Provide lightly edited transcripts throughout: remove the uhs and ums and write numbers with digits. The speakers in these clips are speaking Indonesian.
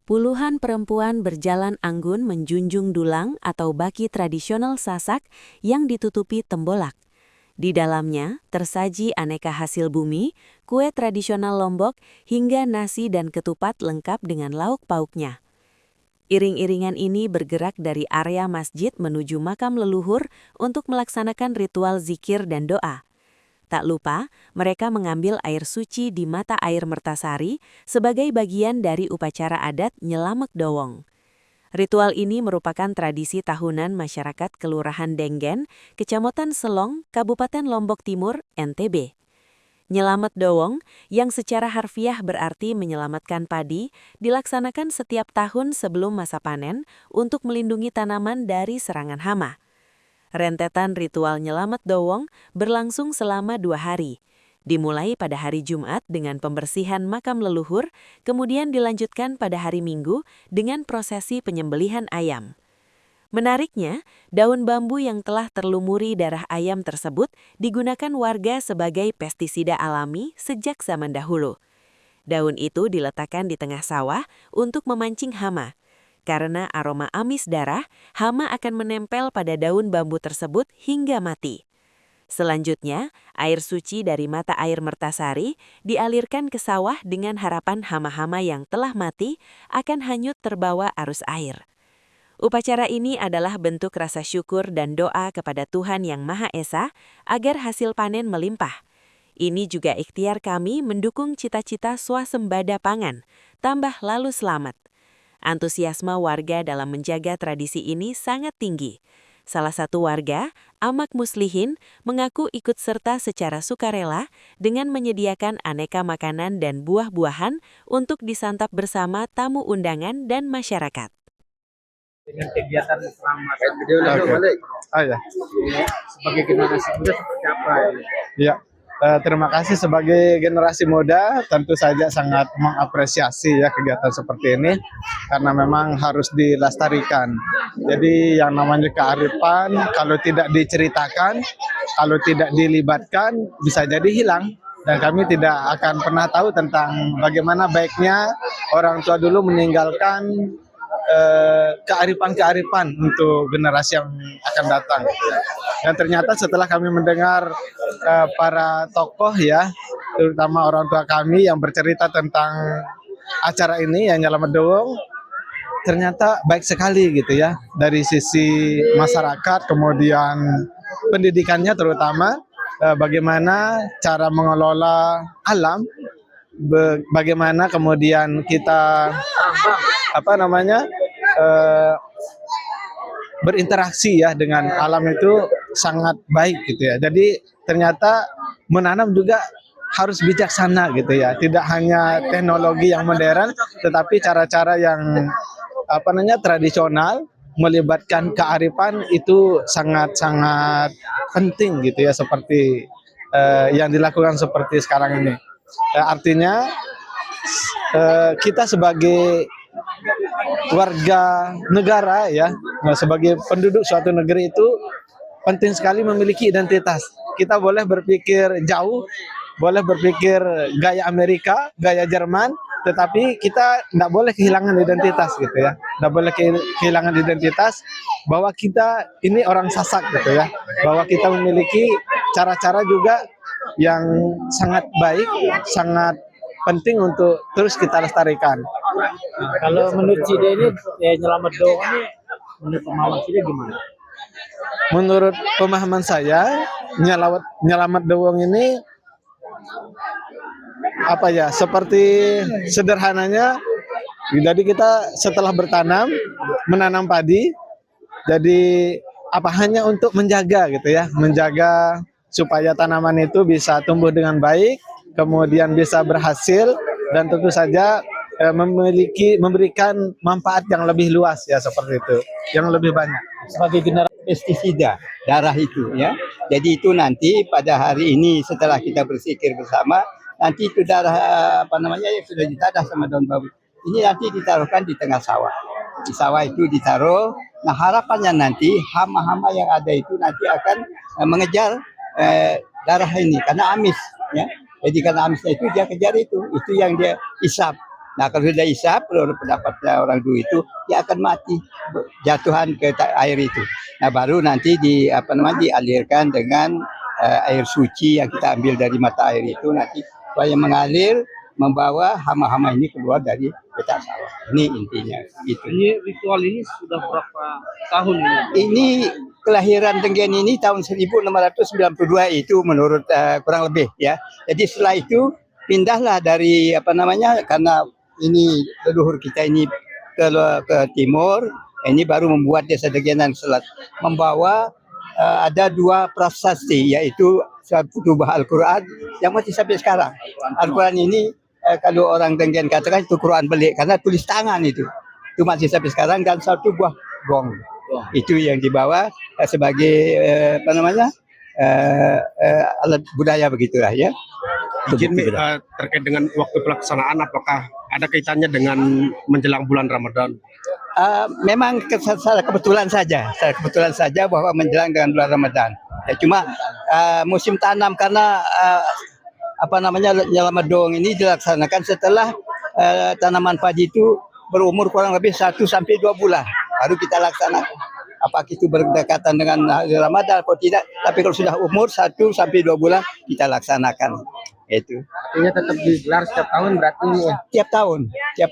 Puluhan perempuan berjalan anggun menjunjung dulang atau baki tradisional Sasak yang ditutupi tembolak. Di dalamnya tersaji aneka hasil bumi, kue tradisional Lombok, hingga nasi dan ketupat lengkap dengan lauk pauknya. Iring-iringan ini bergerak dari area masjid menuju makam leluhur untuk melaksanakan ritual zikir dan doa. Tak lupa, mereka mengambil air suci di mata air Mertasari sebagai bagian dari upacara adat Nyelamek Dowong. Ritual ini merupakan tradisi tahunan masyarakat Kelurahan Denggen, Kecamatan Selong, Kabupaten Lombok Timur, NTB. Nyelamet Dowong, yang secara harfiah berarti menyelamatkan padi, dilaksanakan setiap tahun sebelum masa panen untuk melindungi tanaman dari serangan hama. Rentetan ritual Nyelamet Dowong berlangsung selama 2 hari. Dimulai pada hari Jumat dengan pembersihan makam leluhur, kemudian dilanjutkan pada hari Minggu dengan prosesi penyembelihan ayam. Menariknya, daun bambu yang telah terlumuri darah ayam tersebut digunakan warga sebagai pestisida alami sejak zaman dahulu. Daun itu diletakkan di tengah sawah untuk memancing hama. Karena aroma amis darah, hama akan menempel pada daun bambu tersebut hingga mati. Selanjutnya, air suci dari mata air Mertasari dialirkan ke sawah dengan harapan hama-hama yang telah mati akan hanyut terbawa arus air. Upacara ini adalah bentuk rasa syukur dan doa kepada Tuhan Yang Maha Esa agar hasil panen melimpah. Ini juga ikhtiar kami mendukung cita-cita swasembada pangan, tambah lalu selamat. Antusiasme warga dalam menjaga tradisi ini sangat tinggi. Salah satu warga, Amak Muslihin, mengaku ikut serta secara sukarela dengan menyediakan aneka makanan dan buah-buahan untuk disantap bersama tamu undangan dan masyarakat. Dengan kegiatan selamat sebagai generasi muda seperti apa? Ya, terima kasih sebagai generasi muda, tentu saja sangat mengapresiasi ya kegiatan seperti ini karena memang harus dilestarikan. Jadi yang namanya kearifan kalau tidak diceritakan, kalau tidak dilibatkan bisa jadi hilang. Dan kami tidak akan pernah tahu tentang bagaimana baiknya orang tua dulu meninggalkan kearifan-kearifan untuk generasi yang akan datang. Dan ternyata setelah kami mendengar para tokoh ya, terutama orang tua kami yang bercerita tentang acara ini yang Nyelamet Dowong, ternyata baik sekali gitu ya dari sisi masyarakat, kemudian pendidikannya terutama bagaimana cara mengelola alam, bagaimana kemudian kita berinteraksi ya dengan alam itu sangat baik gitu ya. Jadi ternyata menanam juga harus bijaksana gitu ya. Tidak hanya teknologi yang modern, tetapi cara-cara yang tradisional melibatkan kearifan itu sangat-sangat penting gitu ya, seperti yang dilakukan seperti sekarang ini. Artinya kita sebagai warga negara ya, sebagai penduduk suatu negeri itu penting sekali memiliki identitas. Kita boleh berpikir jauh, boleh berpikir gaya Amerika, gaya Jerman, tetapi kita tidak boleh kehilangan identitas gitu ya. Tidak boleh kehilangan identitas bahwa kita ini orang Sasak gitu ya. Bahwa kita memiliki cara-cara juga yang sangat baik, sangat penting untuk terus kita lestarikan. Kalau menurut Cide ini Nyelamet Dowong ini menurut pemahaman Cide gimana? Menurut pemahaman saya, Nyelamet Dowong ini seperti sederhananya, jadi kita setelah menanam padi, jadi hanya untuk menjaga gitu ya, menjaga supaya tanaman itu bisa tumbuh dengan baik, kemudian bisa berhasil dan tentu saja memberikan manfaat yang lebih luas ya, seperti itu, yang lebih banyak. Sebagai generasi pestisida darah itu ya. Jadi itu nanti pada hari ini setelah kita bersikir bersama, nanti itu darah yang sudah ditadah sama daun bambu ini nanti ditaruhkan di tengah sawah. Di sawah itu ditaruh. Nah harapannya nanti hama-hama yang ada itu nanti akan mengejar darah ini karena amis ya. Jadi karena amisnya itu dia kejar itu yang dia isap. Nah kalau sudah isap, menurut pendapatnya orang dulu itu, dia akan mati jatuhan ke air itu. Nah baru nanti dialirkan dengan air suci yang kita ambil dari mata air itu nanti supaya mengalir membawa hama-hama ini keluar dari petak sawah. Ini intinya. Gitu. Ini ritual ini sudah berapa tahun ini? Ini kelahiran Denggen ini tahun 1692 itu menurut kurang lebih ya. Jadi setelah itu pindahlah dari karena ini leluhur kita ini ke timur, ini baru membuat desa Degenan Selat, membawa ada 2 prasasti yaitu satu buah Al-Quran yang masih sampai sekarang. Al-Quran ini kalau orang Denggen katakan itu Quran belik karena tulis tangan itu masih sampai sekarang, dan satu buah gong itu yang dibawa sebagai alat budaya begitulah ya. Izin terkait dengan waktu pelaksanaan, apakah ada kaitannya dengan menjelang bulan Ramadan? Memang secara kebetulan saja bahwa menjelang dengan bulan Ramadan. Ya, cuma musim tanam karena Nyelamedong ini dilaksanakan setelah tanaman padi itu berumur kurang lebih 1 sampai 2 bulan baru kita laksanakan. Apakah itu berdekatan dengan hari Ramadan atau tidak? Tapi kalau sudah umur 1 sampai 2 bulan kita laksanakan. Itu. Artinya tetap digelar setiap tahun berarti ini ya? Tiap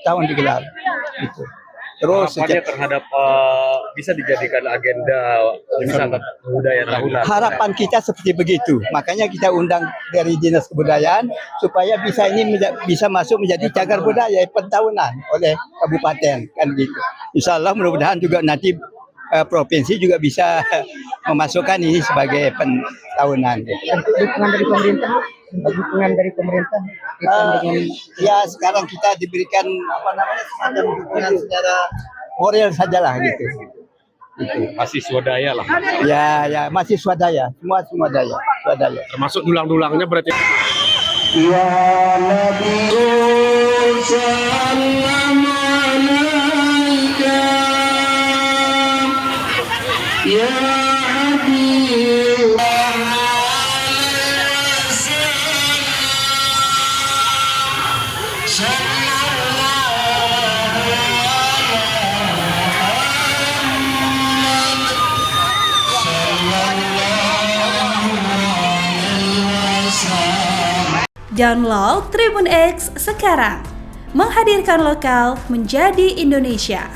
tahun digelar. Itu. Terus harapannya terhadap bisa dijadikan agenda wisata kebudayaan tahunan. Harapan kita seperti begitu. Makanya kita undang dari Dinas Kebudayaan supaya bisa masuk menjadi cagar budaya pentahunan oleh kabupaten kan gitu. Insya Allah mudah-mudahan juga nanti provinsi juga bisa memasukkan ini sebagai pentahunan. Dukungan dari pemerintah ya sekarang kita diberikan semacam dukungan secara moral sajalah gitu. Masih swadaya lah. Ya masih swadaya, semua daya, swadaya. Termasuk dulang-dulangnya berarti. Ya Nabi sallallahu alaika ya Habib. Download Tribun X sekarang, menghadirkan lokal menjadi Indonesia.